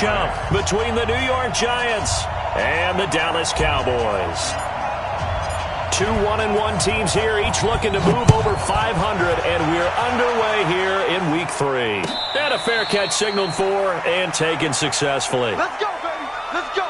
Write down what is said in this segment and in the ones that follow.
matchup between the New York Giants and the Dallas Cowboys. Two 1-1 teams here, each looking to move over 500, and we're underway here in Week 3. And a fair catch signaled for and taken successfully. Let's go, baby. Let's go.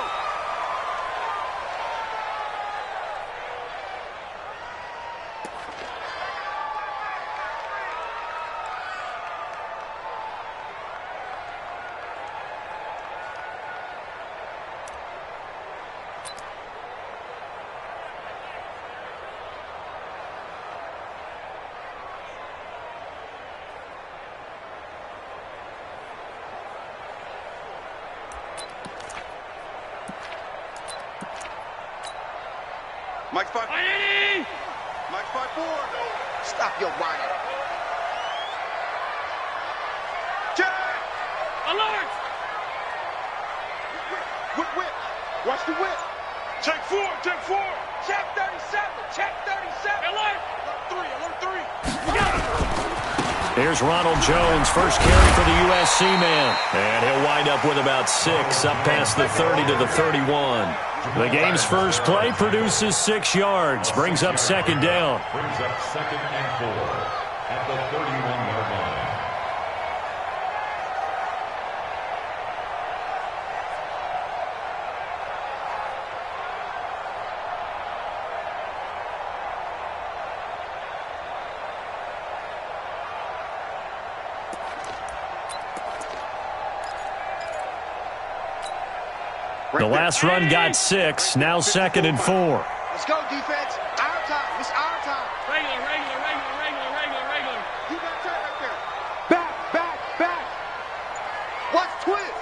Mike 5. Mike 5-4. Stop your whining. Check. Alert. Whip. Watch the whip. Check 4. Check 4. Check 37. Check 37. Alert. Alert 3. Here's Ronald Jones, first carry for the USC man. And he'll wind up with about 6, up past the 30 to the 31. The game's first play produces 6 yards, brings up second down. Brings up 2nd and 4 at the 31-yard line. The last run got 6, now 2nd and 4. Let's go, defense. Our time. It's our time. Regular. You got that right there. Back. Watch twist.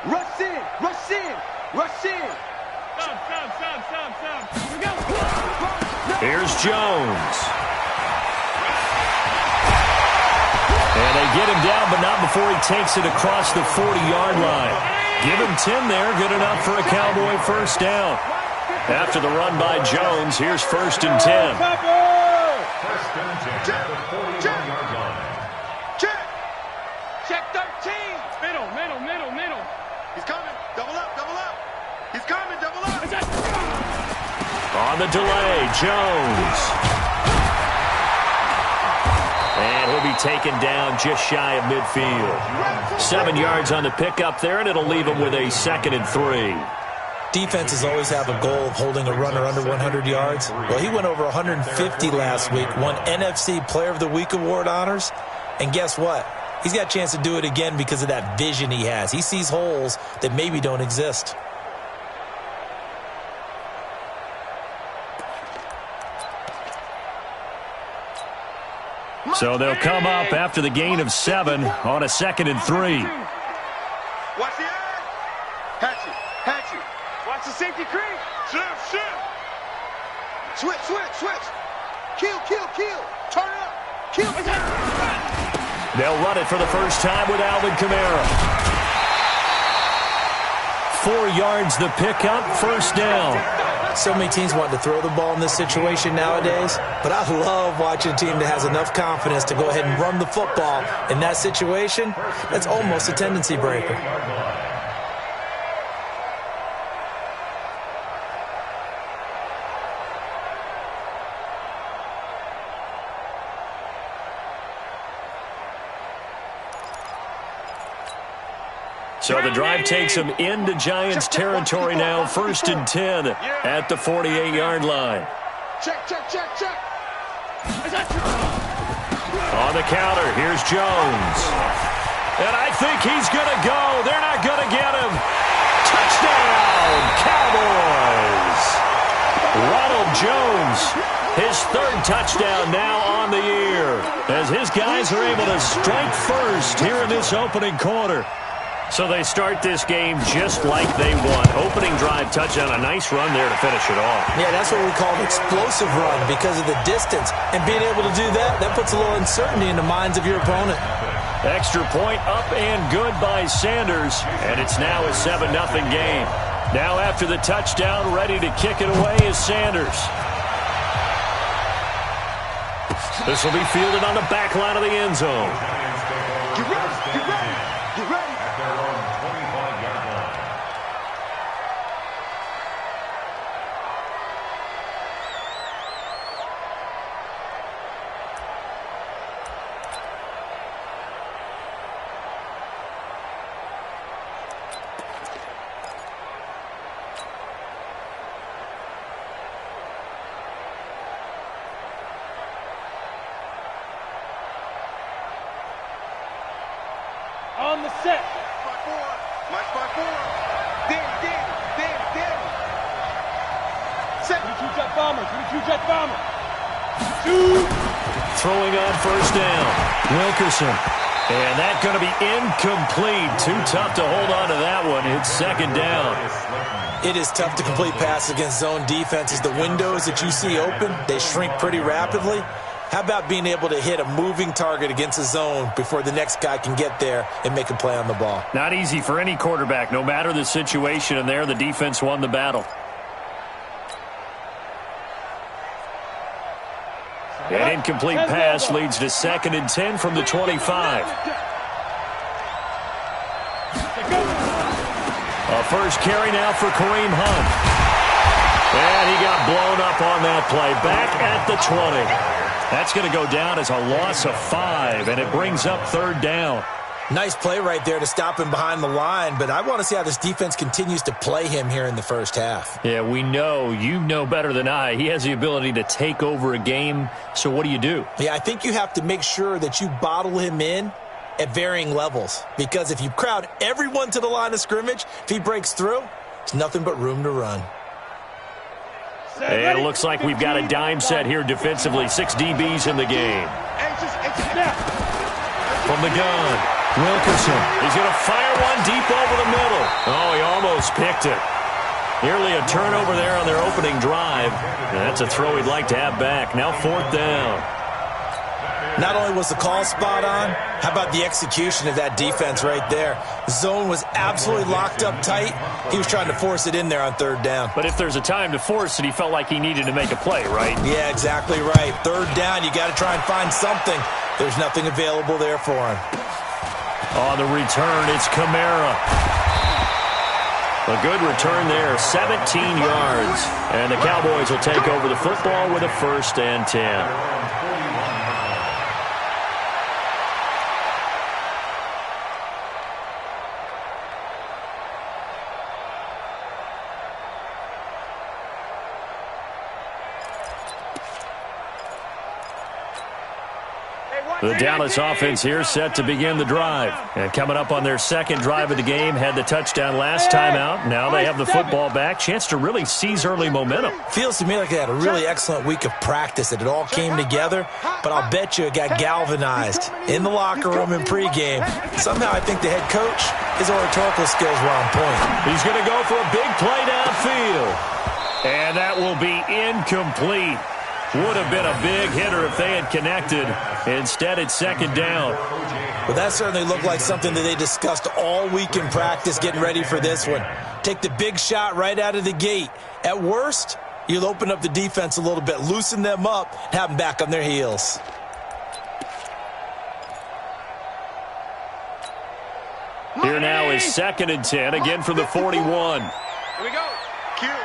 Rush in. Stop. Here we go. Here's Jones. And they get him down, but not before he takes it across the 40-yard line. Give him 10 there, good enough for a Cowboy first down. After the run by Jones, here's 1st and 10. First and 10 at the 41-yard line. Check 13. Middle. He's coming. Double up. He's coming. Double up. On the delay, Jones. And he'll be taken down just shy of midfield. 7 yards on the pickup there, and it'll leave him with a 2nd and 3. Defenses always have a goal of holding a runner under 100 yards. Well, he went over 150 last week, won NFC Player of the Week award honors. And guess what? He's got a chance to do it again because of that vision he has. He sees holes that maybe don't exist. So they'll come up after the gain of 7 on a 2nd and 3. Watch the eye. Hatchet. Watch the safety creep. Shift. Switch. Kill. Turn it up. Kill. They'll run it for the first time with Alvin Kamara. 4 yards the pickup, first down. So many teams want to throw the ball in this situation nowadays, but I love watching a team that has enough confidence to go ahead and run the football. In that situation, that's almost a tendency breaker. So the drive takes them into Giants territory now, 1st and 10 at the 48-yard line. Check. On the counter, here's Jones. And I think he's going to go. They're not going to get him. Touchdown, Cowboys. Ronald Jones, his 3rd touchdown now on the year, as his guys are able to strike first here in this opening quarter. So they start this game just like they won. Opening drive touchdown, a nice run there to finish it off. Yeah, that's what we call an explosive run because of the distance. And being able to do that, that puts a little uncertainty in the minds of your opponent. Extra point up and good by Sanders. And it's now a 7-0 game. Now after the touchdown, ready to kick it away is Sanders. This will be fielded on the back line of the end zone. Get ready. the set. Mike 5-4. Danny. Set. 22 jet bomber. Shoot. Throwing on first down. Wilkerson. And that's going to be incomplete. Too tough to hold on to that one. It's second down. It is tough to complete passes against zone defenses. The windows that you see open, they shrink pretty rapidly. How about being able to hit a moving target against a zone before the next guy can get there and make a play on the ball? Not easy for any quarterback, no matter the situation, and there the defense won the battle. An incomplete pass leads to 2nd and 10 from the 25. A first carry now for Kareem Hunt. And he got blown up on that play. Back at the 20. That's going to go down as a loss of 5, and it brings up 3rd down. Nice play right there to stop him behind the line, but I want to see how this defense continues to play him here in the first half. Yeah, we know. You know better than I. He has the ability to take over a game, so what do you do? Yeah, I think you have to make sure that you bottle him in at varying levels, because if you crowd everyone to the line of scrimmage, if he breaks through, it's nothing but room to run. And it looks like we've got a dime set here defensively. 6 DBs in the game. From the gun, Wilkerson. He's going to fire one deep over the middle. Oh, he almost picked it. Nearly a turnover there on their opening drive. And that's a throw he'd like to have back. Now 4th down. Not only was the call spot on, how about the execution of that defense right there? The zone was absolutely locked up tight. He was trying to force it in there on 3rd down. But if there's a time to force it, he felt like he needed to make a play, right? Yeah, exactly right. 3rd down, you got to try and find something. There's nothing available there for him. On the return, it's Kamara. A good return there, 17 yards. And the Cowboys will take over the football with a 1st and 10. The Dallas offense here set to begin the drive. And coming up on their 2nd drive of the game, had the touchdown last time out. Now they have the football back. Chance to really seize early momentum. Feels to me like they had a really excellent week of practice, that it all came together. But I'll bet you it got galvanized in the locker room in pregame. Somehow I think the head coach, his oratorical skills were on point. He's going to go for a big play downfield. And that will be incomplete. Would have been a big hitter if they had connected. Instead, it's 2nd down. Well, that certainly looked like something that they discussed all week in practice, getting ready for this one. Take the big shot right out of the gate. At worst, you'll open up the defense a little bit, loosen them up, and have them back on their heels. Here now is 2nd and 10, again from the 41. Here we go. Kill.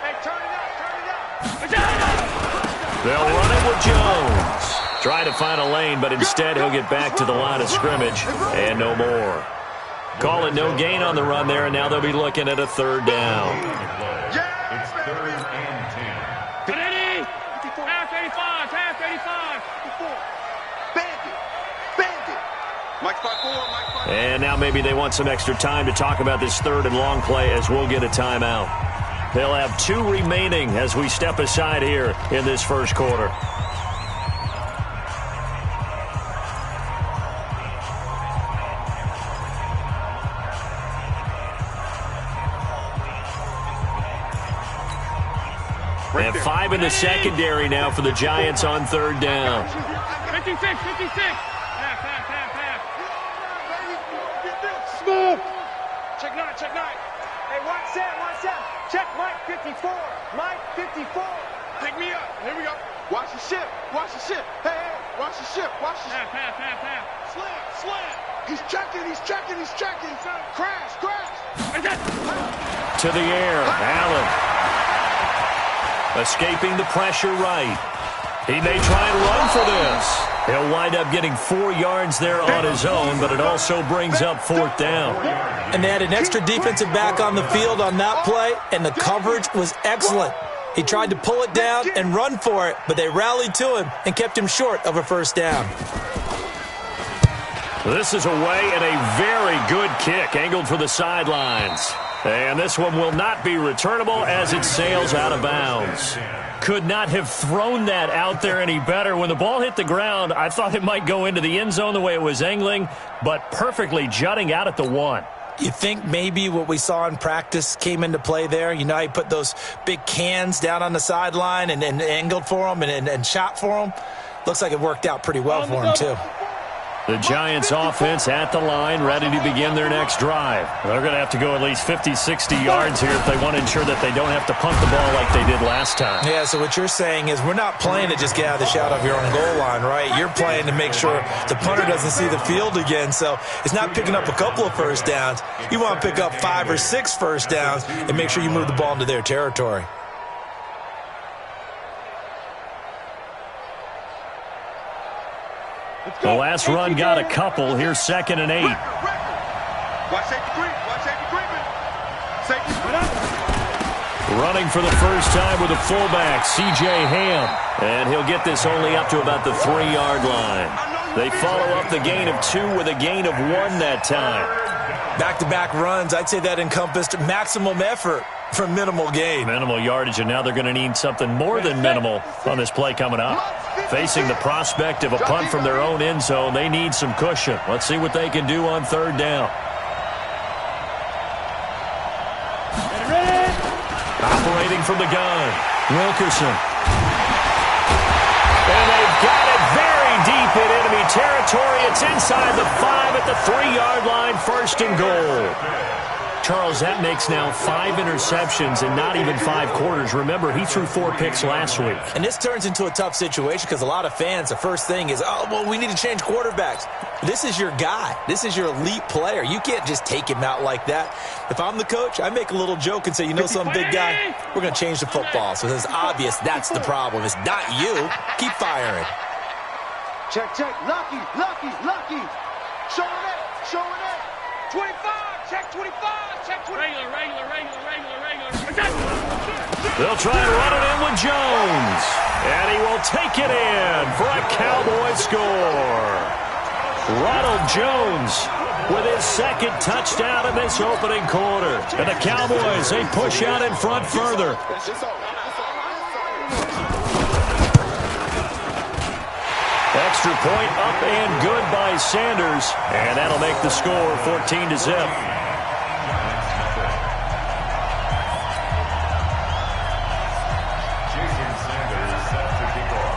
Hey, turn it up. They'll run it with Jones. Try to find a lane, but instead he'll get back to the line of scrimmage and no more. Call it no gain on the run there, and now they'll be looking at a 3rd down. It's 3rd and 10. Ready? Half 85. Bandit. Mike 5-4. And now maybe they want some extra time to talk about this 3rd and long play, as we'll get a timeout. They'll have 2 remaining as we step aside here in this 1st quarter. And 5 in the secondary now for the Giants on 3rd down. 56. Smooth. Check 9. Hey, one set. Check Mike 54. Pick me up. Here we go. Watch the ship. Hey, watch the ship. Pass. Slam. He's checking. Crash. To the air, Allen. Escaping the pressure right. He may try and run for this. He'll wind up getting 4 yards there on his own, but it also brings up 4th down. And they had an extra defensive back on the field on that play, and the coverage was excellent. He tried to pull it down and run for it, but they rallied to him and kept him short of a first down. This is away and a very good kick, angled for the sidelines. And this one will not be returnable as it sails out of bounds. Could not have thrown that out there any better. When the ball hit the ground, I thought it might go into the end zone the way it was angling, but perfectly jutting out at the 1. You think maybe what we saw in practice came into play there? You know, he put those big cans down on the sideline and angled for them and shot for them. Looks like it worked out pretty well for him, too. The Giants offense at the line, ready to begin their next drive. They're going to have to go at least 50, 60 yards here if they want to ensure that they don't have to punt the ball like they did last time. Yeah, so what you're saying is we're not playing to just get out of the shadow of your own goal line, right? You're playing to make sure the punter doesn't see the field again. So it's not picking up a couple of first downs. You want to pick up 5 or 6 first downs and make sure you move the ball into their territory. The last run got a couple. Here's 2nd and 8. Watch safety creep. Watch safety creeping. Safety creep. Running for the first time with a fullback, C.J. Ham. And he'll get this only up to about the 3-yard line. They follow up the gain of 2 with a gain of 1 that time. Back-to-back runs, I'd say that encompassed maximum effort for minimal gain. Minimal yardage, and now they're going to need something more than minimal on this play coming up. Facing the prospect of a punt from their own end zone, they need some cushion. Let's see what they can do on 3rd down. Operating from the gun, Wilkerson. And they've got it very deep in enemy territory. It's inside the 5 at the 3-yard line, 1st and goal. Charles, that makes now 5 interceptions in not even 5 quarters. Remember, he threw 4 picks last week. And this turns into a tough situation because a lot of fans, the first thing is, oh, well, we need to change quarterbacks. This is your guy. This is your elite player. You can't just take him out like that. If I'm the coach, I make a little joke and say, you know, some big guy, we're going to change the football. So it's obvious that's the problem. It's not you. Keep firing. Check, check. Lucky, lucky, lucky. Showing it, showing it. 25, check 25, check 25. Regular. They'll try and run it in with Jones. And he will take it in for a Cowboy score. Ronald Jones with his 2nd touchdown in this opening quarter. And the Cowboys, they push out in front further. Extra point up and good by Sanders. And that'll make the score 14-0.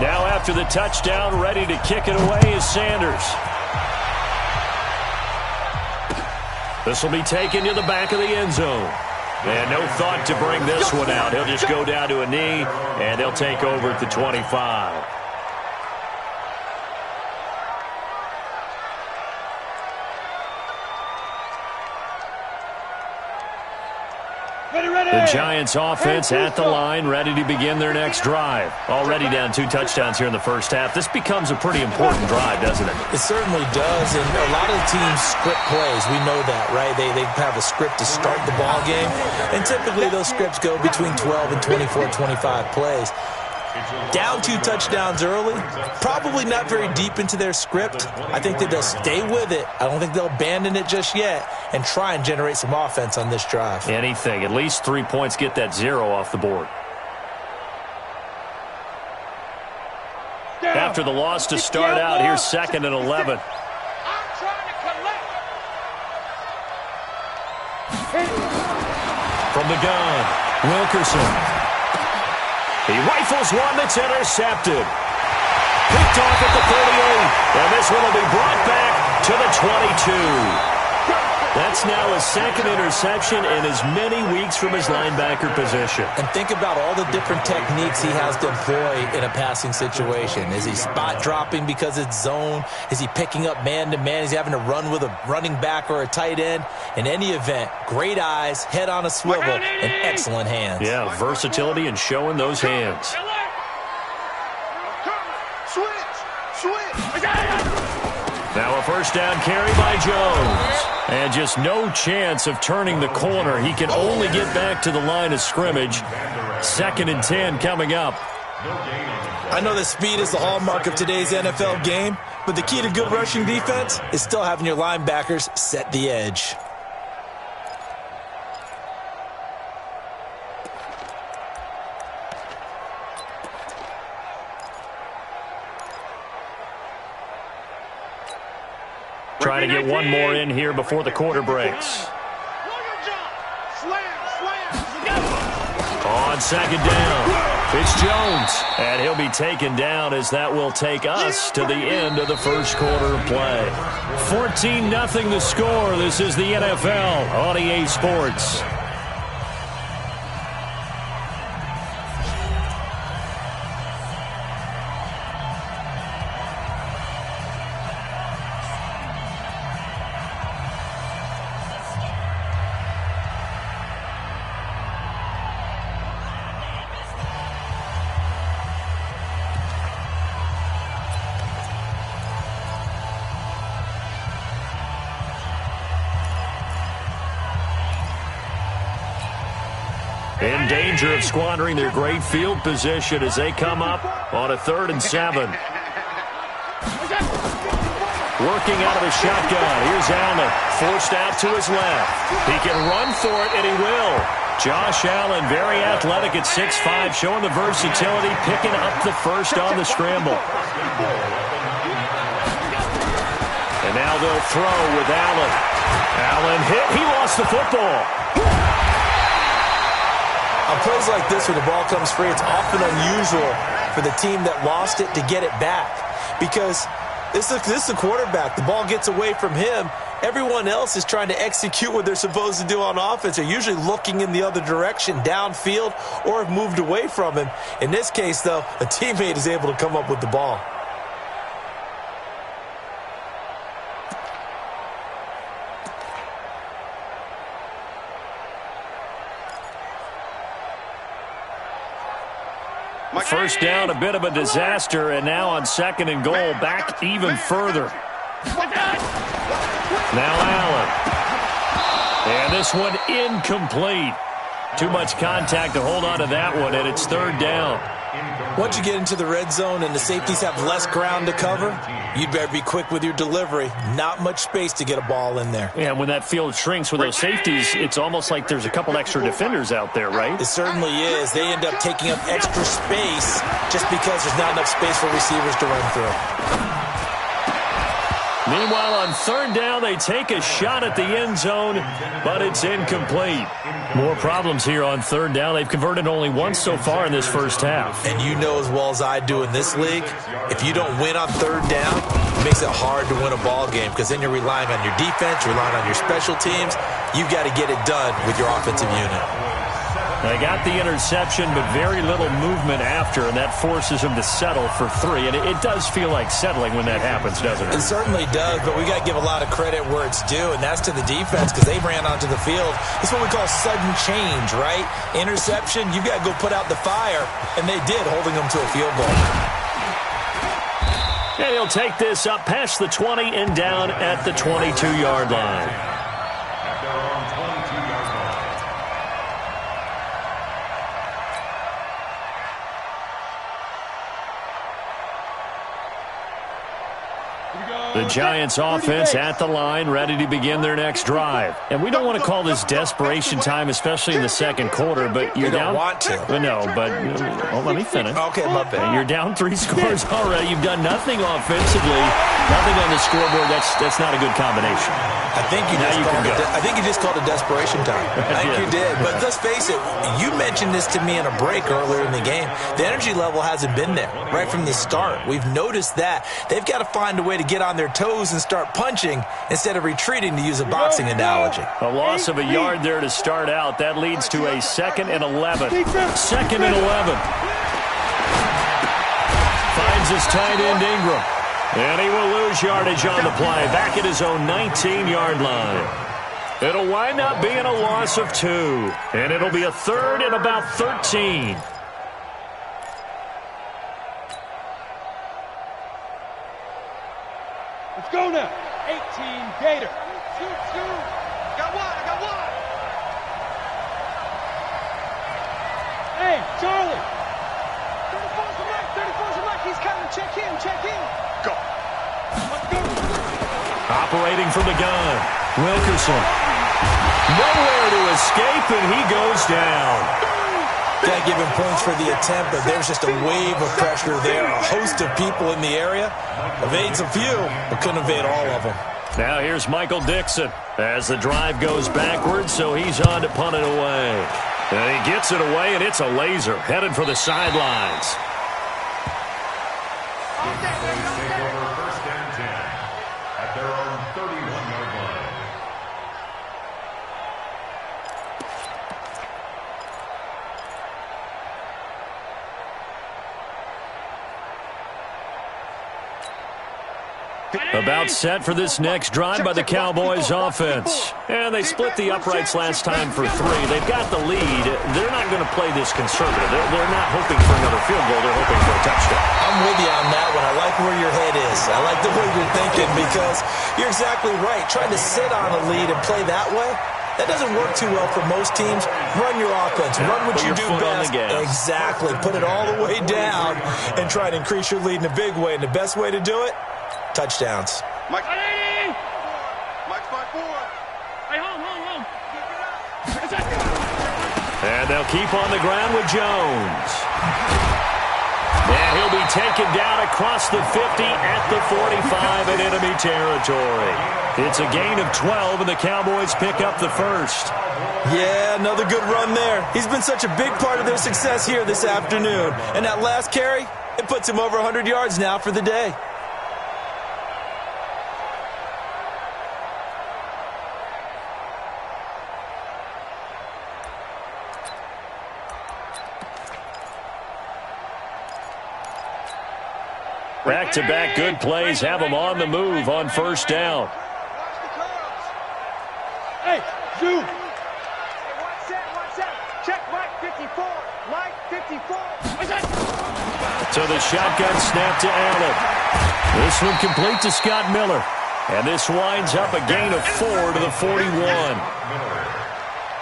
Now after the touchdown, ready to kick it away is Sanders. This will be taken to the back of the end zone. And no thought to bring this one out. He'll just go down to a knee, and they'll take over at the 25. The Giants offense at the line, ready to begin their next drive. Already down 2 touchdowns here in the first half. This becomes a pretty important drive, doesn't it? It certainly does, and a lot of teams script plays. We know that, right? They have a script to start the ball game, and typically those scripts go between 12 and 24, 25 plays. Down 2 touchdowns early, probably not very deep into their script. I think that they'll stay with it. I don't think they'll abandon it just yet and try and generate some offense on this drive. Anything. At least 3 points, get that 0 off the board. After the loss to start out, here's 2nd and 11. I'm trying to collect. From the gun, Wilkerson. He rifles one that's intercepted. Picked off at the 38. And this one will be brought back to the 22. That's now his 2nd interception in as many weeks from his linebacker position. And think about all the different techniques he has to employ in a passing situation. Is he spot dropping because it's zone? Is he picking up man-to-man? Is he having to run with a running back or a tight end? In any event, great eyes, head on a swivel, and excellent hands. Yeah, versatility and showing those hands. Now a first down carry by Jones. And just no chance of turning the corner. He can only get back to the line of scrimmage. 2nd and 10 coming up. I know that speed is the hallmark of today's NFL game, but the key to good rushing defense is still having your linebackers set the edge. Trying to get one more in here before the quarter breaks. On 2nd down, it's Jones. And he'll be taken down as that will take us to the end of the first quarter of play. 14-0 the score. This is the NFL on EA Sports. In danger of squandering their great field position as they come up on a 3rd and 7. Working out of the shotgun. Here's Allen, forced out to his left. He can run for it, and he will. Josh Allen, very athletic at 6'5", showing the versatility, picking up the first on the scramble. And now they'll throw with Allen. Allen hit. He lost the football. On plays like this where the ball comes free, it's often unusual for the team that lost it to get it back. Because this is the quarterback. The ball gets away from him. Everyone else is trying to execute what they're supposed to do on offense. They're usually looking in the other direction, downfield, or have moved away from him. In this case, though, a teammate is able to come up with the ball. First down, a bit of a disaster, and now on 2nd and goal, back even further. Now Allen. And this one incomplete. Too much contact to hold on to that one, and it's 3rd down. Once you get into the red zone and the safeties have less ground to cover, you'd better be quick with your delivery. Not much space to get a ball in there. Yeah, when that field shrinks with those safeties, it's almost like there's a couple extra defenders out there, right? It certainly is. They end up taking up extra space just because there's not enough space for receivers to run through. Meanwhile, on 3rd down, they take a shot at the end zone, but it's incomplete. More problems here on 3rd down. They've converted only once so far in this first half. And you know as well as I do in this league, if you don't win on 3rd down, it makes it hard to win a ball game because then you're relying on your defense, you're relying on your special teams. You've got to get it done with your offensive unit. They got the interception, but very little movement after, and that forces them to settle for 3. And it does feel like settling when that happens, doesn't it? It certainly does, but we got to give a lot of credit where it's due, and that's to the defense because they ran onto the field. It's what we call sudden change, right? Interception, you've got to go put out the fire, and they did, holding them to a field goal. And he'll take this up past the 20 and down at the 22-yard line. The Giants offense at the line, ready to begin their next drive. And we don't want to call this desperation time, especially in the 2nd quarter, but you're down. You don't want to. But no, but let me finish. Okay, my bad. You're down 3 scores already. You've done nothing offensively, nothing on the scoreboard. That's not a good combination. I think you just called it desperation time. I think you did. But let's face it, you mentioned this to me in a break earlier in the game. The energy level hasn't been there right from the start. We've noticed that. They've got to find a way to get on their toes and start punching instead of retreating, to use a boxing analogy. A loss of a yard there to start out. That leads to a 2nd and 11. 2nd and 11. Finds his tight end Ingram. And he will lose yardage on the play. Back at his own 19-yard line. It'll wind up being a loss of 2. And it'll be a 3rd and about 13. Let's go now. 18 Gator. Shoot, shoot. Got one, I got one. Hey, Charlie. 34's the Mike, 34's the Mike. He's coming. Check in, check in. Go. Let's go. Operating from the gun, Wilkerson. Nowhere to escape, and he goes down. Can't give him points for the attempt, but there's just a wave of pressure there. A host of people in the area. Evades a few, but couldn't evade all of them. Now here's Michael Dixon as the drive goes backwards, so he's on to punt it away. And he gets it away, and it's a laser headed for the sidelines. First and 10 at their own 31-yard line. About set for this next drive by the Cowboys offense. And they split the uprights last time for 3. They've got the lead. They're not going to play this conservative. They're not hoping for another field goal. They're hoping for a touchdown. I'm with you on that one. I like where your head is. I like the way you're thinking because you're exactly right. Trying to sit on a lead and play that way, that doesn't work too well for most teams. Run your offense. Run what you do best. Exactly. Put it all the way down and try to increase your lead in a big way. And the best way to do it, touchdowns. Mike. Mike's 5-4. Hey, home. And they'll keep on the ground with Jones. And he'll be taken down across the 50 at the 45 in enemy territory. It's a gain of 12, and the Cowboys pick up the first. Yeah, another good run there. He's been such a big part of their success here this afternoon. And that last carry, it puts him over 100 yards now for the day. Back-to-back good plays have them on the move on first down. Hey, Zoo. One set. Check Mike 54. Mike 54. So the shotgun snap to Allen. This one complete to Scott Miller. And this winds up a gain of 4 to the 41.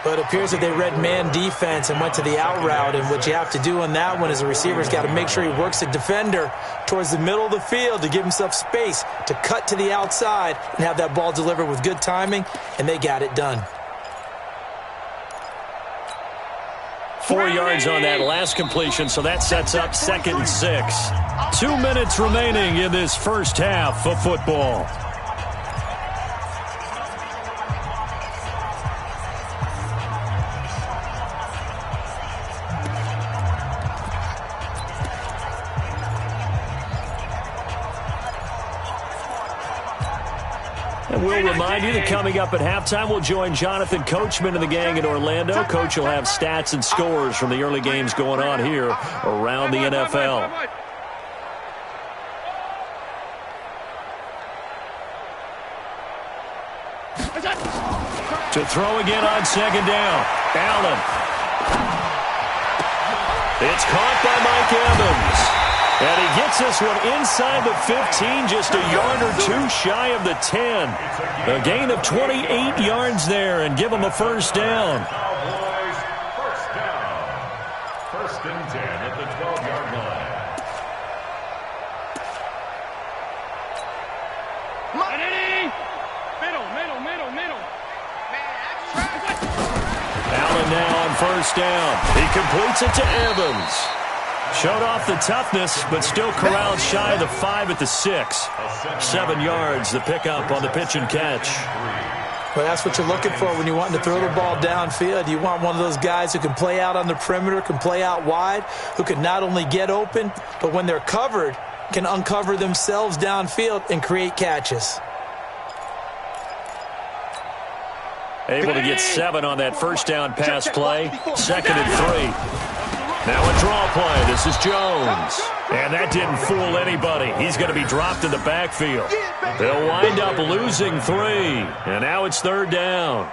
But it appears that they read man defense and went to the out route. And what you have to do on that one is the receiver's got to make sure he works the defender towards the middle of the field to give himself space to cut to the outside and have that ball delivered with good timing, and they got it done. 4 yards on that last completion, so that sets up 2nd and 6. 2 minutes remaining in this first half of football. And we'll remind you that coming up at halftime, we'll join Jonathan Coachman and the gang in Orlando. Coach will have stats and scores from the early games going on here around the NFL. To throw again on 2nd down. Allen. It's caught by Mike Evans. And he gets this one inside the 15, just a yard or 2 shy of the 10. A gain of 28 yards there and give them a first down. Cowboys first down. 1st and 10 at the 12-yard line. Middle. Allen now on first down. He completes it to Evans. Showed off the toughness, but still corralled shy of the 5 at the 6. 7 yards, the pickup on the pitch and catch. Well, that's what you're looking for when you want to throw the ball downfield. You want one of those guys who can play out on the perimeter, can play out wide, who can not only get open, but when they're covered, can uncover themselves downfield and create catches. Able to get 7 on that first down pass play. 2nd and 3. Now a draw play. This is Jones. And that didn't fool anybody. He's going to be dropped in the backfield. They'll wind up losing 3. And now it's 3rd down.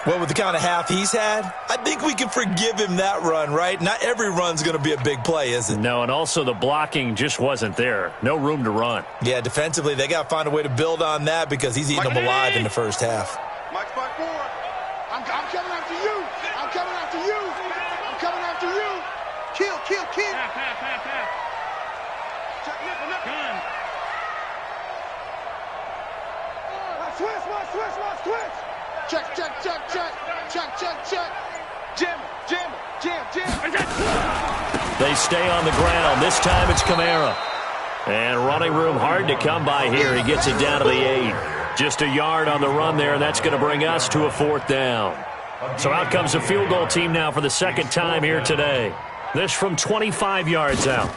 Well, with the kind of half he's had, I think we can forgive him that run, right? Not every run's going to be a big play, is it? No, and also the blocking just wasn't there. No room to run. Yeah, defensively, they got to find a way to build on that because he's eating them alive in the first half. Mike 5-4. I'm coming after you. I'm coming after you. I'm coming after you. Kill, kill, kill. Half. Gun. Switch. Check. Jam. They stay on the ground. This time it's Kamara. And running room hard to come by here. He gets it down to the 8. Just a yard on the run there, and that's going to bring us to a 4th down. So out comes a field goal team now for the second time here today. This from 25 yards out.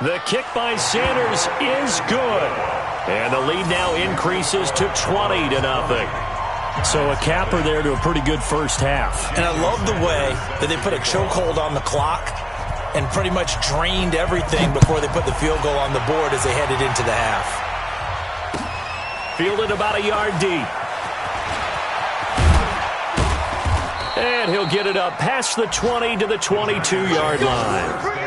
The kick by Sanders is good. And the lead now increases to 20-0. So a capper there to a pretty good first half. And I love the way that they put a chokehold on the clock and pretty much drained everything before they put the field goal on the board as they headed into the half. Fielded about a yard deep. And he'll get it up past the 20 to the 22-yard line.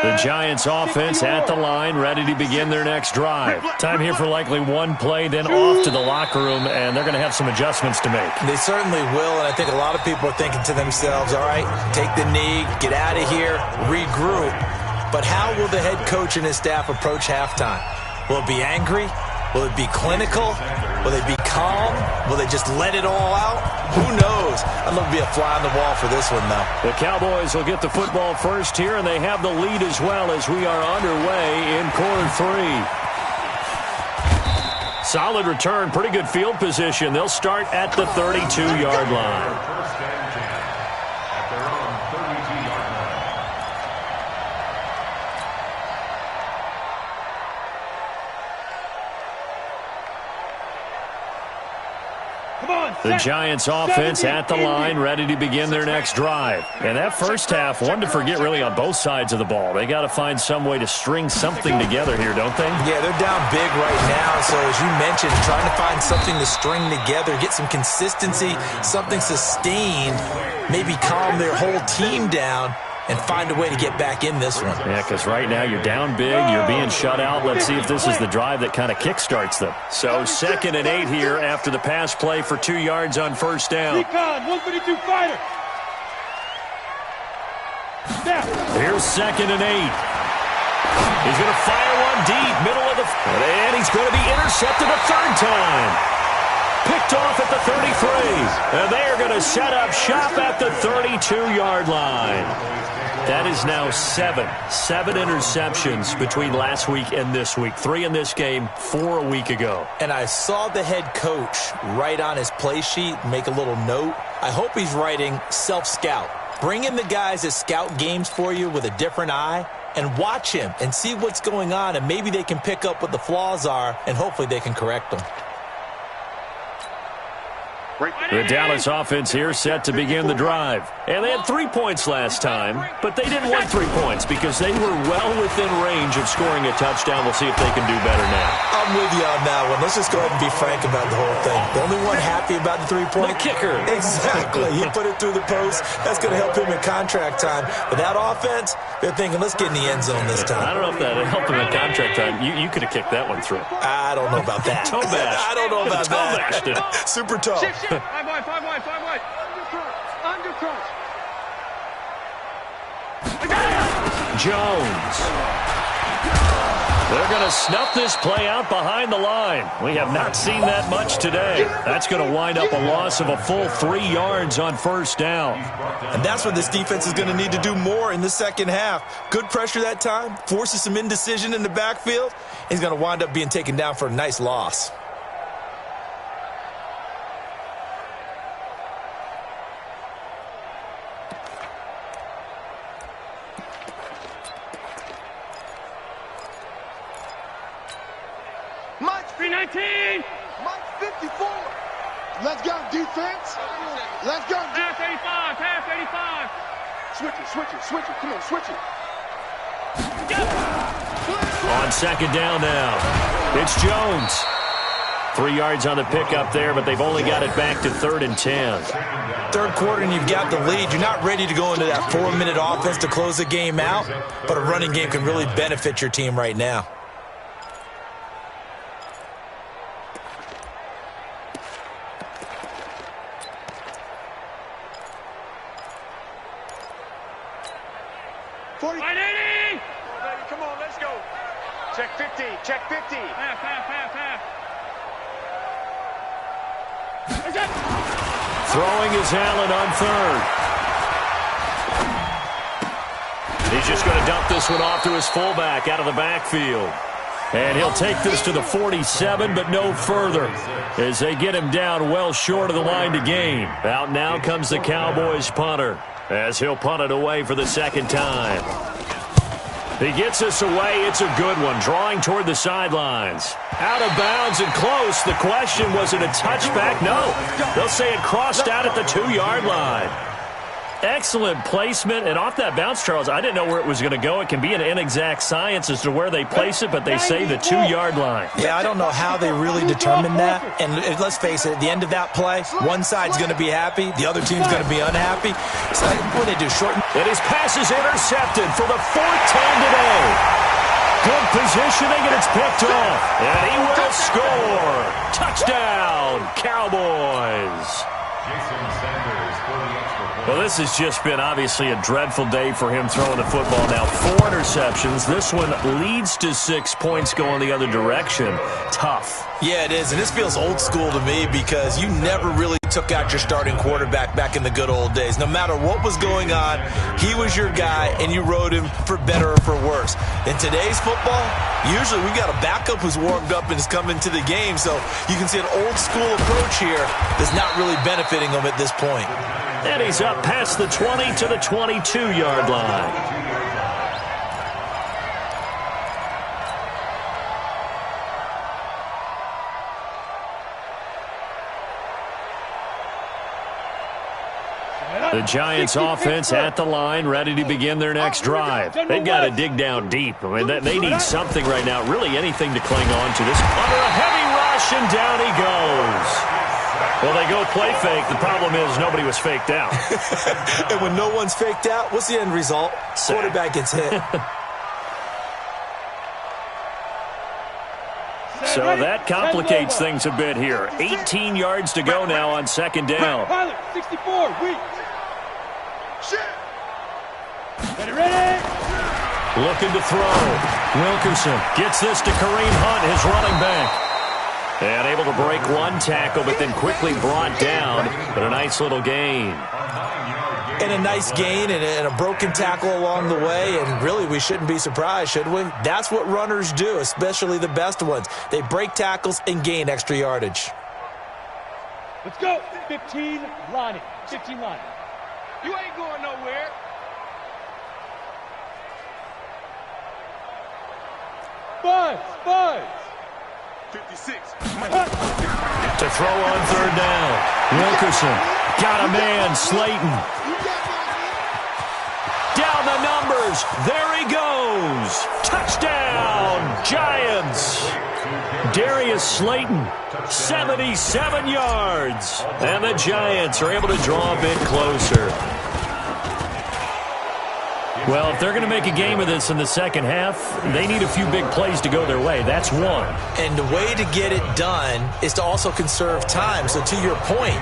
The Giants offense at the line, ready to begin their next drive. Time here for likely one play, then off to the locker room, and they're going to have some adjustments to make. They certainly will, and I think a lot of people are thinking to themselves, all right, take the knee, get out of here, regroup. But how will the head coach and his staff approach halftime? Will it be angry? Will it be clinical? Will they be calm? Will they just let it all out? Who knows? I'd love to be a fly on the wall for this one, though. The Cowboys will get the football first here, and they have the lead as well as we are underway in quarter 3. Solid return, pretty good field position. They'll start at the 32-yard line. The Giants offense at the line, ready to begin their next drive. And that first half, one to forget really on both sides of the ball. They got to find some way to string something together here, don't they? Yeah, they're down big right now. So as you mentioned, trying to find something to string together, get some consistency, something sustained, maybe calm their whole team down and find a way to get back in this one. Yeah, because right now you're down big, you're being shut out. Let's see if this is the drive that kind of kickstarts them. So 2nd and 8 here after the pass play for 2 yards on first down. Recon, 132 fighter. Here's 2nd and 8. He's going to fire one deep, middle of the... And he's going to be intercepted a 3rd time. Picked off at the 33. And they are going to set up shop at the 32-yard line. That is now 7 interceptions between last week and this week. 3 in this game, 4 a week ago. And I saw the head coach write on his play sheet, make a little note. I hope he's writing self-scout. Bring in the guys that scout games for you with a different eye and watch him and see what's going on, and maybe they can pick up what the flaws are, and hopefully they can correct them. The Dallas offense here set to begin the drive. And they had 3 points last time, but they didn't want 3 points because they were well within range of scoring a touchdown. We'll see if they can do better now. I'm with you on that one. Let's just go ahead and be frank about the whole thing. The only one happy about the 3-point? The kicker. Exactly. He put it through the post. That's going to help him in contract time. But that offense, they're thinking, let's get in the end zone this time. I don't know if that helped him in contract time. You could have kicked that one through. I don't know about that. Toe bash. I don't know about toe bashed it. Super toe. Five wide. Undercrunch. Jones. They're going to snuff this play out behind the line. We have not seen that much today. That's going to wind up a loss of a full 3 yards on first down. And that's what this defense is going to need to do more in the second half. Good pressure that time, forces some indecision in the backfield. He's going to wind up being taken down for a nice loss. Mike 319. Mike 54. Let's go, defense. Let's go. Half 85. Switch it. Come on, switch it. On second down now, it's Jones. 3 yards on the pickup there, but they've only got it back to 3rd and 10. Third quarter and you've got the lead. You're not ready to go into that 4-minute offense to close the game out, but a running game can really benefit your team right now. Come on, let's go. Check 50, check 50. Half. Throwing is Allen on 3rd. He's just going to dump this one off to his fullback out of the backfield. And he'll take this to the 47, but no further, as they get him down well short of the line to gain. Out now comes the Cowboys punter, as he'll punt it away for the second time. He gets us away. It's a good one, drawing toward the sidelines. Out of bounds and close. The question, was it a touchback? No. They'll say it crossed out at the 2-yard line. Excellent placement, and off that bounce, Charles, I didn't know where it was going to go. It can be an inexact science as to where they place it, but they say the 2-yard line. Yeah, I don't know how they really determined that. And let's face it, at the end of that play, one side's going to be happy, the other team's going to be unhappy. So what do they do, shorten? And his pass is intercepted for the 4th time today. Good positioning, and it's picked off. And he will score. Touchdown, Cowboys. Well, this has just been obviously a dreadful day for him throwing the football now. 4 interceptions. This one leads to 6 points going the other direction. Tough. Yeah, it is, and this feels old school to me because you never really took out your starting quarterback back in the good old days. No matter what was going on, he was your guy, and you rode him for better or for worse. In today's football, usually we got a backup who's warmed up and is coming to the game, so you can see an old school approach here that's not really benefiting him at this point. And he's up past the 20 to the 22-yard line. The Giants offense at the line, ready to begin their next drive. They've got to dig down deep. I mean, they need something right now, really anything to cling on to. This under a heavy rush, and down he goes. Well, they go play fake. The problem is nobody was faked out. And when no one's faked out, what's the end result? Quarterback gets hit. So that complicates things a bit here. 18 yards to go now on second down. 64, weak. Ready. Looking to throw. Wilkerson gets this to Kareem Hunt, his running back. And able to break one tackle, but then quickly brought down. But a nice little gain. And a nice gain and a broken tackle along the way. And really, we shouldn't be surprised, should we? That's what runners do, especially the best ones. They break tackles and gain extra yardage. Let's go. 15 lining. 15 lining. You ain't going nowhere. Buzz. 56. To throw on third down. Wilkerson got a man, Slayton. Down the numbers. There he goes. Touchdown, Giants. Darius Slayton, 77 yards. And the Giants are able to draw a bit closer. Well, if they're going to make a game of this in the second half, they need a few big plays to go their way. That's one. And the way to get it done is to also conserve time. So to your point,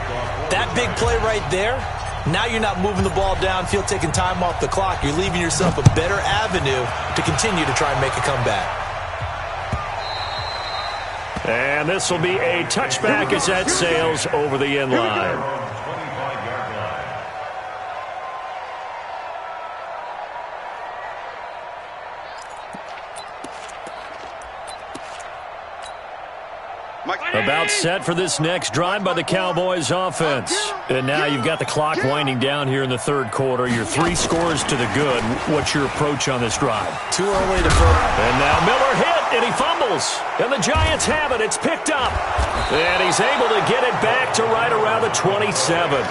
that big play right there, now you're not moving the ball downfield, taking time off the clock. You're leaving yourself a better avenue to continue to try and make a comeback. And this will be a touchback as that sails over the end line. About set for this next drive by the Cowboys offense. And now you've got the clock winding down here in the third quarter. Your 3 scores to the good. What's your approach on this drive? Too early to throw. And now Miller hit, and he fumbles. And the Giants have it. It's picked up. And he's able to get it back to right around the 27.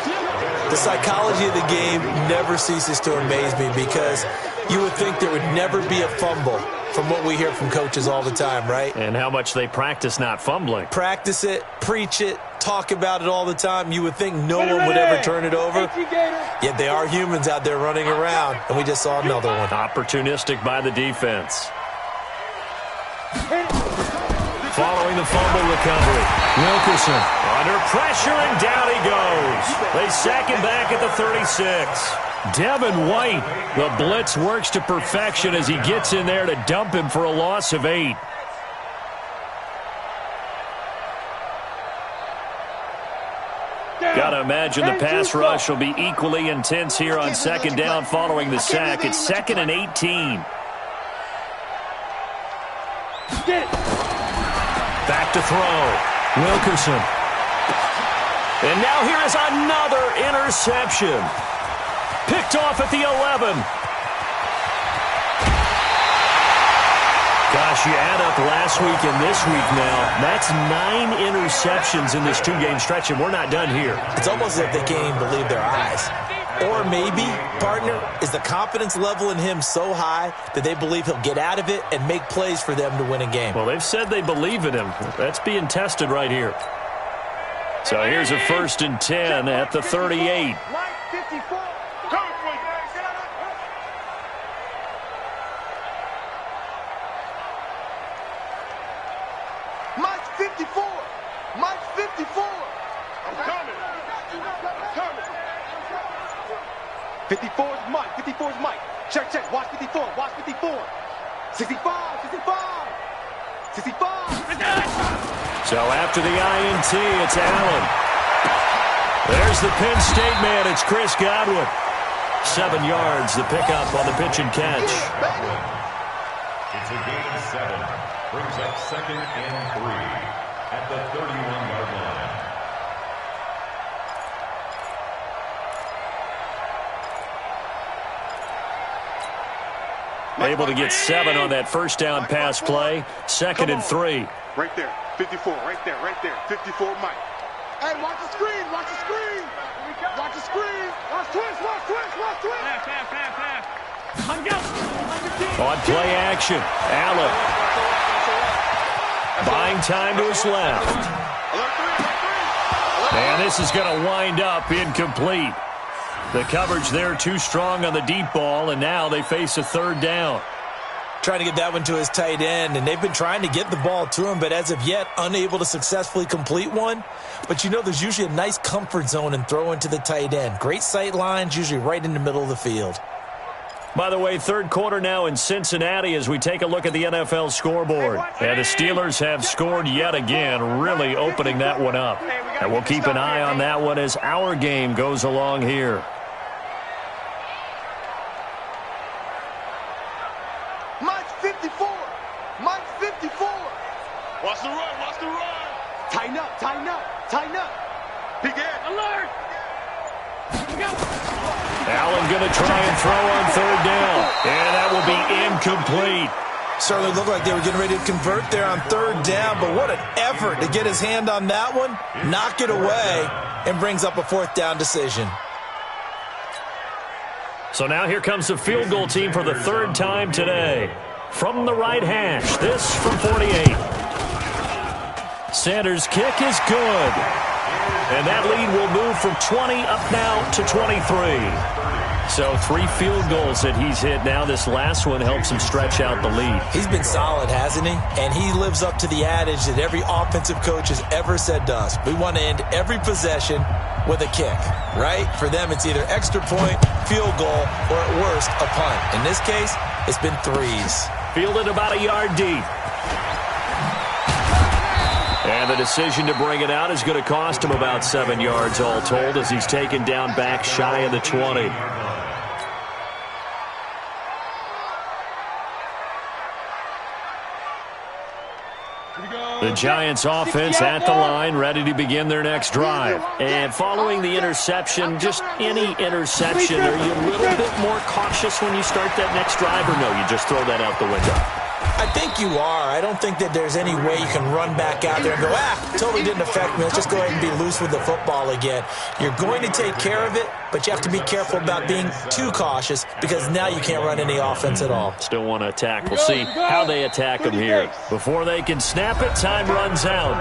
The psychology of the game never ceases to amaze me because you would think there would never be a fumble from what we hear from coaches all the time, right? And how much they practice not fumbling. Practice it, preach it, talk about it all the time. You would think no one would ever turn it over. Yet they are humans out there running around, and we just saw another one. Opportunistic by the defense. Following the fumble recovery, Wilkerson under pressure, and down he goes. They sack him back at the 36. Devin White, the blitz works to perfection as he gets in there to dump him for a loss of 8. Got to imagine the pass rush will be equally intense here on second down following the sack. It's 2nd and 18. Back to throw. Wilkerson. And now here is another interception. Picked off at the 11. Gosh, you add up last week and this week now. That's 9 interceptions in this 2-game stretch, and we're not done here. It's almost as if they can't even believe their eyes. Or maybe, partner, is the confidence level in him so high that they believe he'll get out of it and make plays for them to win a game. Well, they've said they believe in him. That's being tested right here. So here's a 1st and 10 at the 38. Mike 54. Mike 54. Mike 54. I'm coming. I'm coming. 54 is Mike. 54 is Mike. Check, check. Watch 54. Watch 54. 65. 65. 65. So after the INT, it's Allen. There's the Penn State man. It's Chris Godwin. 7 yards, the pickup on the pitch and catch. It's a gain of 7. Brings up 2nd and 3 at the 31-yard line. Able to get 7 on that first down pass play. 2nd and 3. Right there. 54. Right there. Right there. 54 Mike. Hey, watch the screen. Watch the screen. Watch the screen. Watch twist. Watch twist. Watch twist. On play action, Allen. Buying time to his left. And this is going to wind up incomplete. The coverage there too strong on the deep ball, and now they face a 3rd down. Trying to get that one to his tight end, and they've been trying to get the ball to him, but as of yet, unable to successfully complete one. But you know there's usually a nice comfort zone and throw into the tight end. Great sight lines, usually right in the middle of the field. By the way, 3rd quarter now in Cincinnati as we take a look at the NFL scoreboard. And the Steelers have scored yet again, really opening that one up. And we'll keep an eye on that one as our game goes along here. Mike 54. Mike 54. Watch the run. Watch the run. Tighten up. Tighten up. Tighten up. Big head. Alert. Allen going to try and throw on 3rd down. And that will be incomplete. Certainly looked like they were getting ready to convert there on 3rd down, but what an effort to get his hand on that one, knock it away, and brings up a 4th down decision. So now here comes the field goal team for the 3rd time today. From the right hash, this from 48. Sanders' kick is good. And that lead will move from 20 up now to 23. So 3 field goals that he's hit now. This last one helps him stretch out the lead. He's been solid, hasn't he? And he lives up to the adage that every offensive coach has ever said to us. We want to end every possession with a kick, right? For them, it's either extra point, field goal, or at worst, a punt. In this case, it's been 3s. Fielded about a yard deep. And the decision to bring it out is going to cost him about 7 yards all told as he's taken down back shy of the 20. The Giants offense at the line, ready to begin their next drive. And following the interception, just any interception, are you a little bit more cautious when you start that next drive, or no, you just throw that out the window? I think you are. I don't think that there's any way you can run back out there and go, totally didn't affect me. Let's just go ahead and be loose with the football again. You're going to take care of it, but you have to be careful about being too cautious because now you can't run any offense at all. Still want to attack. We'll see how they attack him here. Before they can snap it, time runs out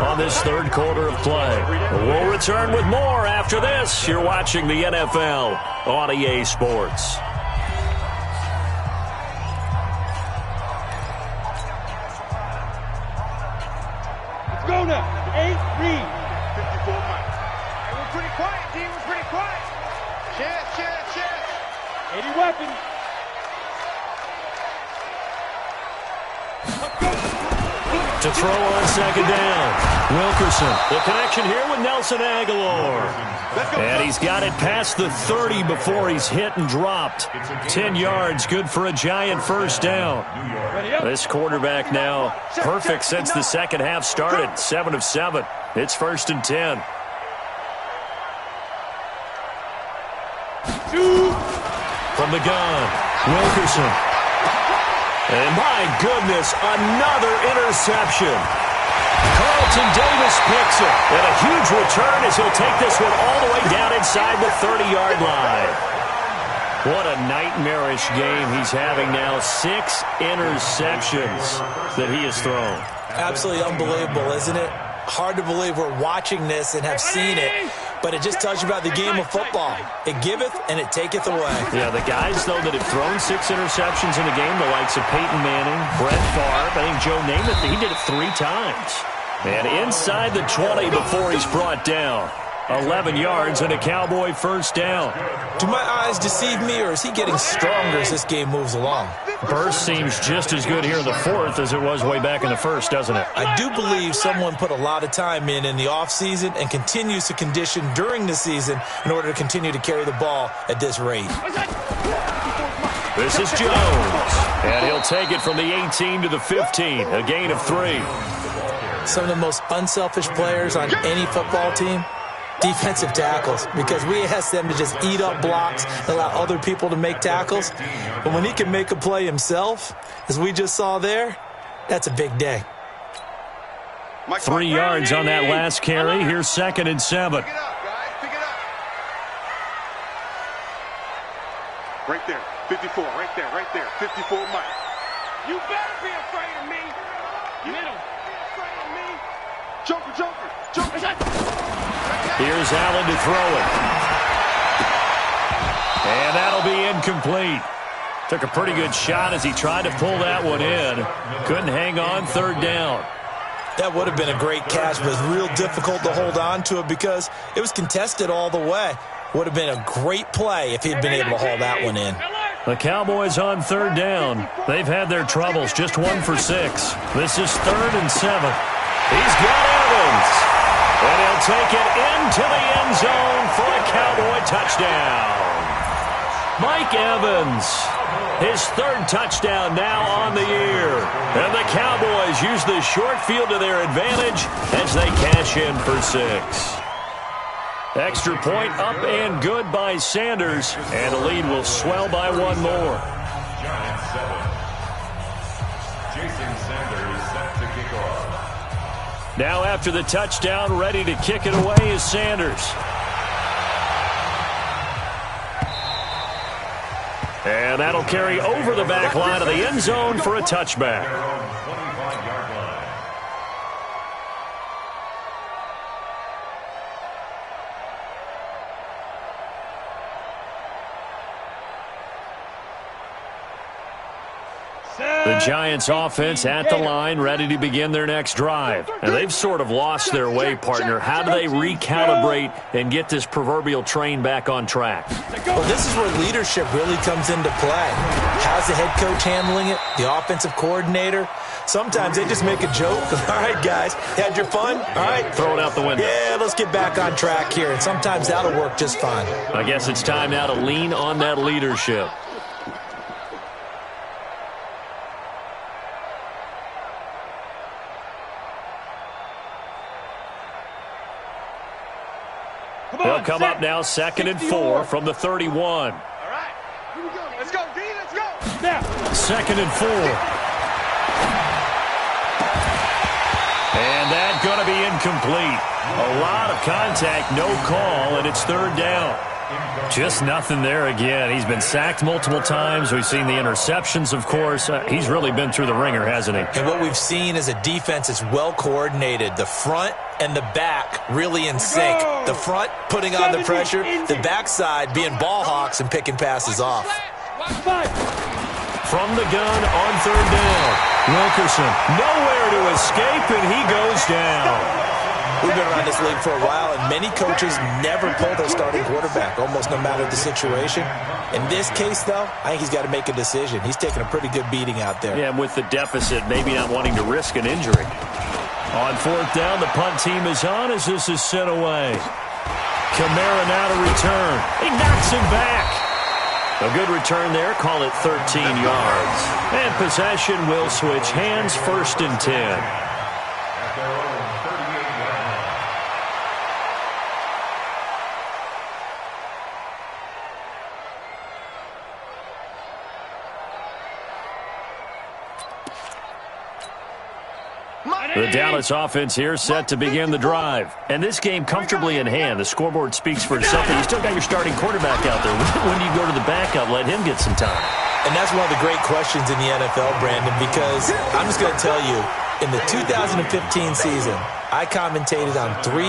on this third quarter of play. We'll return with more after this. You're watching the NFL on EA Sports. Go now. 8, read. 54 Mike. Hey, we're pretty quiet, D. We're pretty quiet. Chest. 80 weapon. To throw on second down. Wilkerson. The connection here with Nelson Aguilar. And he's got it past the 30 before he's hit and dropped. 10 yards, good for a giant first down. This quarterback now perfect since the second half started. 7 of 7. It's 1st and 10. From the gun, Wilkerson. And my goodness, another interception. Carlton Davis picks it. And a huge return as he'll take this one all the way down inside the 30-yard line. What a nightmarish game he's having now. 6 interceptions that he has thrown. Absolutely unbelievable, isn't it? Hard to believe we're watching this and have seen it, but it just tells you about the game of football. It giveth and it taketh away. Yeah, the guys, though, that have thrown 6 interceptions in a game, the likes of Peyton Manning, Brett Favre, I think Joe Namath, he did it 3 times. And inside the 20 before he's brought down. 11 yards and a Cowboy first down. Do my eyes deceive me, or is he getting stronger as this game moves along? Burst seems just as good here in the 4th as it was way back in the 1st, doesn't it? I do believe someone put a lot of time in the offseason and continues to condition during the season in order to continue to carry the ball at this rate. This is Jones, and he'll take it from the 18 to the 15, a gain of 3. Some of the most unselfish players on any football team, defensive tackles, because we ask them to just eat up blocks and allow other people to make tackles. But when he can make a play himself, as we just saw there, that's a big day. 3 yards on that last carry. Here's 2nd and 7. Pick it up, guys. Pick it up. Right there. 54. Right there. 54 Mike. You better be afraid of me. Middle. Be afraid of me. Joker. Here's Allen to throw it. And that'll be incomplete. Took a pretty good shot as he tried to pull that one in. Couldn't hang on, 3rd down. That would have been a great catch, but it was real difficult to hold on to it because it was contested all the way. Would have been a great play if he'd been able to haul that one in. The Cowboys on 3rd down. They've had their troubles, just 1 for 6. This is 3rd and 7. He's got Evans. And he'll take it into the end zone for a Cowboy touchdown. Mike Evans, his 3rd touchdown now on the year. And the Cowboys use the short field to their advantage as they cash in for 6. Extra point up and good by Sanders. And the lead will swell by 1 more. Giants 7. Jason Sanders set to kick off. Now after the touchdown, ready to kick it away is Sanders. And that'll carry over the back line of the end zone for a touchback. 25-yard line. The Giants offense at the line, ready to begin their next drive. And they've sort of lost their way, partner. How do they recalibrate and get this proverbial train back on track? Well, this is where leadership really comes into play. How's the head coach handling it? The offensive coordinator? Sometimes they just make a joke. All right, guys, had your fun? All right. Throw it out the window. Yeah, let's get back on track here. And sometimes that'll work just fine. I guess it's time now to lean on that leadership. They'll come up now, 2nd and 4 from the 31. All right. Here we go. Let's go, D. Let's go. Now. 2nd and 4. And that's going to be incomplete. A lot of contact, no call, and it's third down. Just nothing there again. He's been sacked multiple times. We've seen the interceptions, of course. He's really been through the ringer, hasn't he? And what we've seen is a defense is well coordinated. The front and the back really in sync. The front putting on the pressure, the backside being ball hawks and picking passes off. From the gun on third down. Wilkerson nowhere to escape, and he goes down. We've been around this league for a while, and many coaches never pull their starting quarterback, almost no matter the situation. In this case, though, I think he's got to make a decision. He's taking a pretty good beating out there. Yeah, and with the deficit, maybe not wanting to risk an injury. On fourth down, the punt team is on as this is sent away. Kamara now to return. He knocks him back. A good return there. Call it 13 yards. And possession will switch hands, 1st and 10. The Dallas offense here set to begin the drive. And this game comfortably in hand. The scoreboard speaks for itself. You still got your starting quarterback out there. When do you go to the backup? Let him get some time. And that's one of the great questions in the NFL, Brandon, because I'm just going to tell you, in the 2015 season, I commentated on 3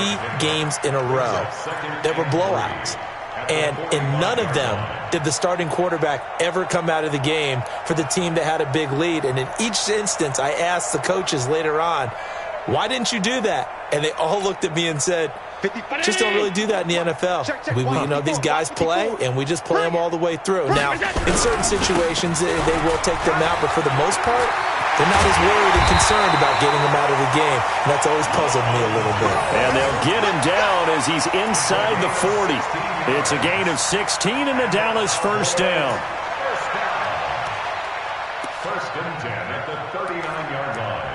games in a row that were blowouts. And in none of them did the starting quarterback ever come out of the game for the team that had a big lead. And in each instance, I asked the coaches later on, why didn't you do that? And they all looked at me and said, just don't really do that in the NFL. These guys play, and we just play them all the way through. Now, in certain situations, they will take them out, but for the most part, they're not as worried and concerned about getting him out of the game. And that's always puzzled me a little bit. And they'll get him down as he's inside the 40. It's a gain of 16 and a Dallas first down. First and 10 at the 39-yard line.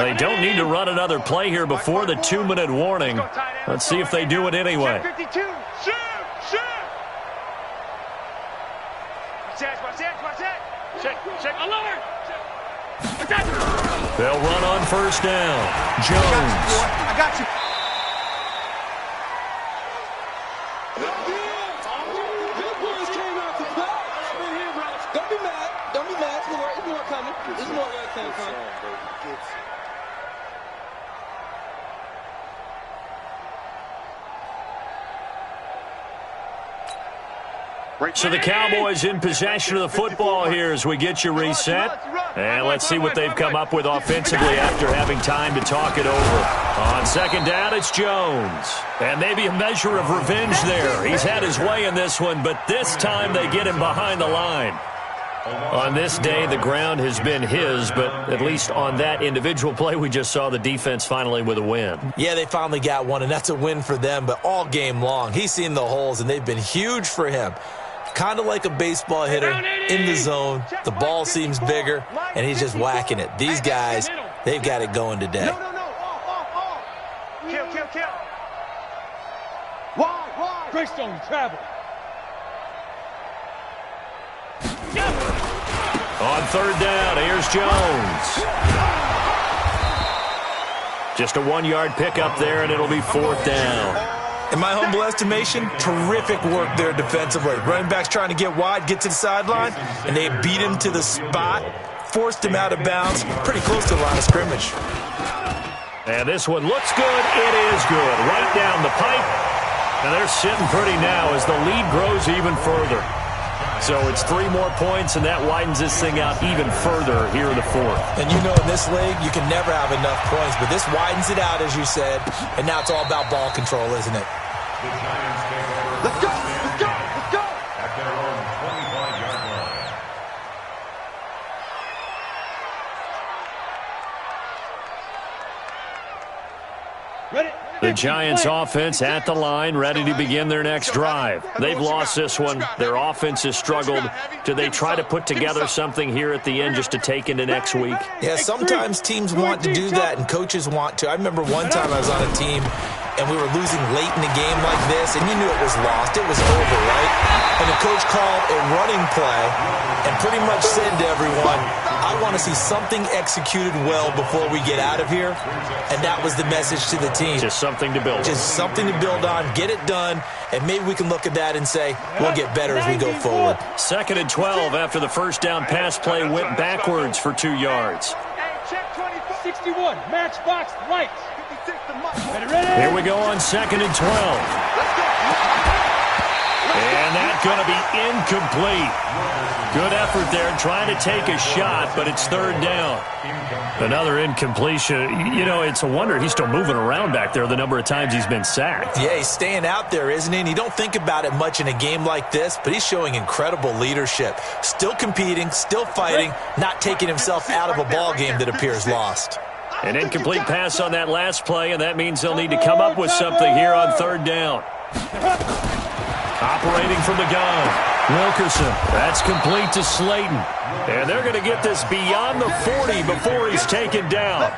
They don't need to run another play here before the 2-minute warning. Let's see if they do it anyway. They'll run on first down. Jones. I got you. Don't be mad. Don't be mad. There's more coming. There's more coming. So the Cowboys in possession of the football here as we get you reset. And let's see what they've come up with offensively after having time to talk it over. On second down, it's Jones. And maybe a measure of revenge there. He's had his way in this one, but this time they get him behind the line. On this day, the ground has been his, but at least on that individual play, we just saw the defense finally with a win. Yeah, they finally got one, and that's a win for them, but all game long, he's seen the holes, and they've been huge for him. Kind of like a baseball hitter in the zone. The ball seems bigger, and he's just whacking it. These guys, they've got it going today. No. Off. Kill. Wide. Greystone travel. On third down, here's Jones. Just a 1-yard pickup there, and it'll be fourth down. In my humble estimation, terrific work there defensively. Running back's trying to get wide, get to the sideline, and they beat him to the spot, forced him out of bounds, pretty close to the line of scrimmage. And this one looks good. It is good. Right down the pipe. And they're sitting pretty now as the lead grows even further. So it's 3 more points, and that widens this thing out even further here in the fourth. And you know in this league, you can never have enough points, but this widens it out, as you said, and now it's all about ball control, isn't it? The Giants take over. Let's go. At their own 25-yard line. Ready? The Giants offense at the line, ready to begin their next drive. They've lost this one. Their offense has struggled. Do they try to put together something here at the end just to take into next week? Yeah, sometimes teams want to do that and coaches want to. I remember one time I was on a team and we were losing late in the game like this, and you knew it was lost. It was over, right? And the coach called a running play and pretty much said to everyone, I want to see something executed well before we get out of here. And that was the message to the team. Just something to build on. Just something to build on, get it done, and maybe we can look at that and say, we'll get better as we go forward. 2nd and 12 after the first down pass play went backwards for 2 yards. 61, matchbox right. Ready. Here we go on 2nd and 12. And that's going to be incomplete. Good effort there, trying to take a shot, but it's 3rd down. Another incompletion. You know, it's a wonder he's still moving around back there the number of times he's been sacked. Yeah, he's staying out there, isn't he? And you don't think about it much in a game like this, but he's showing incredible leadership. Still competing, still fighting, not taking himself out of a ball game that appears lost. An incomplete pass on that last play, and that means they'll need to come up with something here on 3rd down. Operating from the gun, Wilkerson. That's complete to Slayton. And they're going to get this beyond the 40 before he's taken down.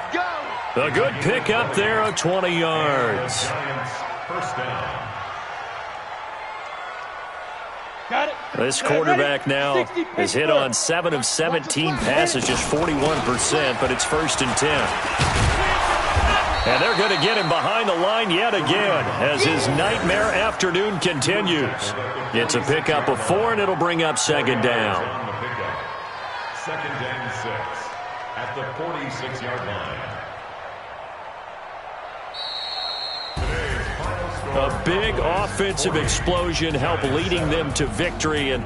A good pick up there of 20 yards. First down. Got it. This quarterback now has hit on 7 of 17 passes, just 41%, but it's 1st and 10. And they're going to get him behind the line yet again as his nightmare afternoon continues. It's a pickup of 4, and it'll bring up 2nd down. 2nd and 6 at the 46-yard line. A big offensive explosion helped leading them to victory, and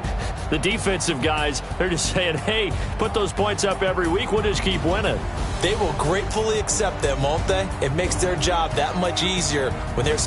the defensive guys, they're just saying, hey, put those points up every week, we'll just keep winning. They will gratefully accept them, won't they? It makes their job that much easier when they're